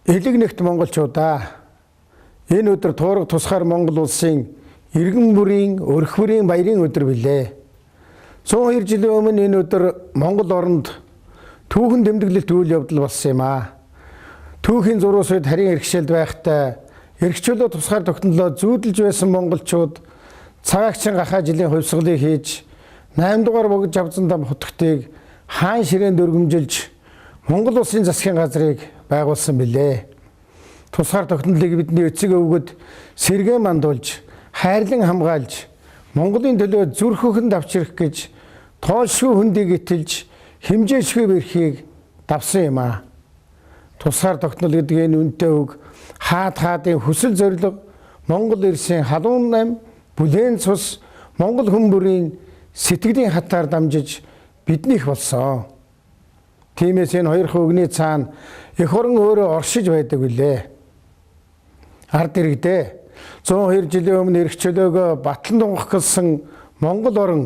Элэг нэгт монголчуудаа энэ өдөр туурга тусгаар Монгол улсын иргэн бүрийн өрх бүрийн баярын өдөр билээ. 102 жилийн өмнө энэ өдөр Монгол оронд түүхэн тэмдэглэлт үйл явдал болсон юм аа. Түүхийн зурус үед харин иргэшэлд байхдаа эрхчлөө тусгаар тогтнолоо зүүдэлж байсан монголчууд цагаагчин гахаа жилийн хувьсгалыг хийж 8 дугаар богд авзан дам хотгтыг хаан ширээнд өргөмжилж Монгол улсын засгийн газрыг байгуулсан билээ. Тусгаар тогтнолыг бидний эцэг өвгөд сэргээ мандуулж, хайрлан хамгаалж, Монголын төлөө зүрх хөхөнд авчрах гэж тоолшгүй хөндийг итэлж, хэмжээшгүй бэрхийг давсан юм аа. Тусгаар тогтнол гэдэг энэ үнэтэй үг хаадын хүсэл зориг Монгол Эрсийн халуун нам бүлээн цус Монгол хүн бүрийн сэтгэлийн хатаар дамжиж биднийх болсон. Тиймээс энэ хоёр үгний цаана эх орон өөрөө оршиж байдаг билээ. Ард иргэдээ 102 жилийн өмнө эрх чөлөөгөө батлан дунгах гэсэн Монгол орн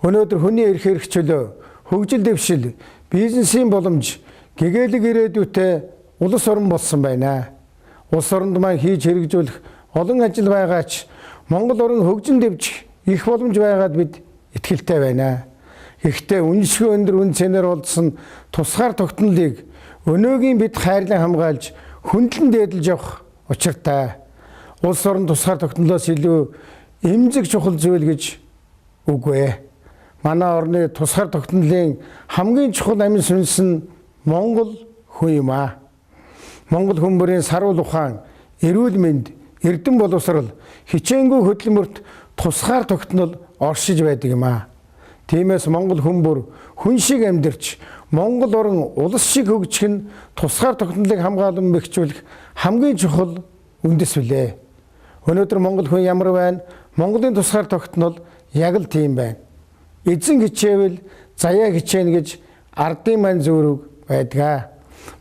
өнөөдөр хүний эрх чөлөө, хөгжил дэвшил, бизнесийн боломж, гэгээлэг ирээдүйтэй улс орн болсон байна. Улс оронд маань хийж хэрэгжүүлэх олон ажил байгаач Монгол орн хөгжин дэвжих их боломж байгаад бид итгэлтэй байна. Гэхдээ үнэшгүй өндөр үн цэнээр олдсон тусгаар тогтнолыг өнөөгийн бид хайрлан хамгаалж хөндлөн дээдлж явах учиртай. Улс орон тусгаар тогтнолоос илүү эмзэг чухал зүйл гэж үгүй. Манай орны тусгаар тогтнолын хамгийн чухал амин сүнс нь Монгол хүн юм аа. Монгол хүн бүрийн сарвал ухаан, эрүүл мэнд, эрдэм боловсрал, хичээнгүй хөдөлмөрт тусгаар тогтнол оршиж байдаг юм аа. Тиймээс Монгол хүн бүр хүн шиг амьдарч Монгол орн улс шиг хөгжих нь тусгаар тогтнолыг хамгаалан бэхжүүлэх хамгийн чухал үндэс билээ. Өнөөдөр Монгол хүн ямар байна? Монголын тусгаар тогтнол яг л тийм байна. Эзэн хичээвэл заяа хичээнэ гэж ардын маань зүрэг байдаг.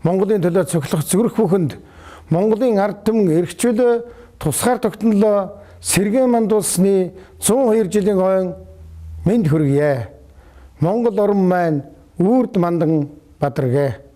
Монголын төлөө цоглох зүрх бүхэнд Монголын ард түмэн эрх чөлөө тусгаар тогтнолоо сэргээ мандуулсны 102 жилийн хойно мэнд хүргье. Монгол орн маань үрд мандан бадаргэ.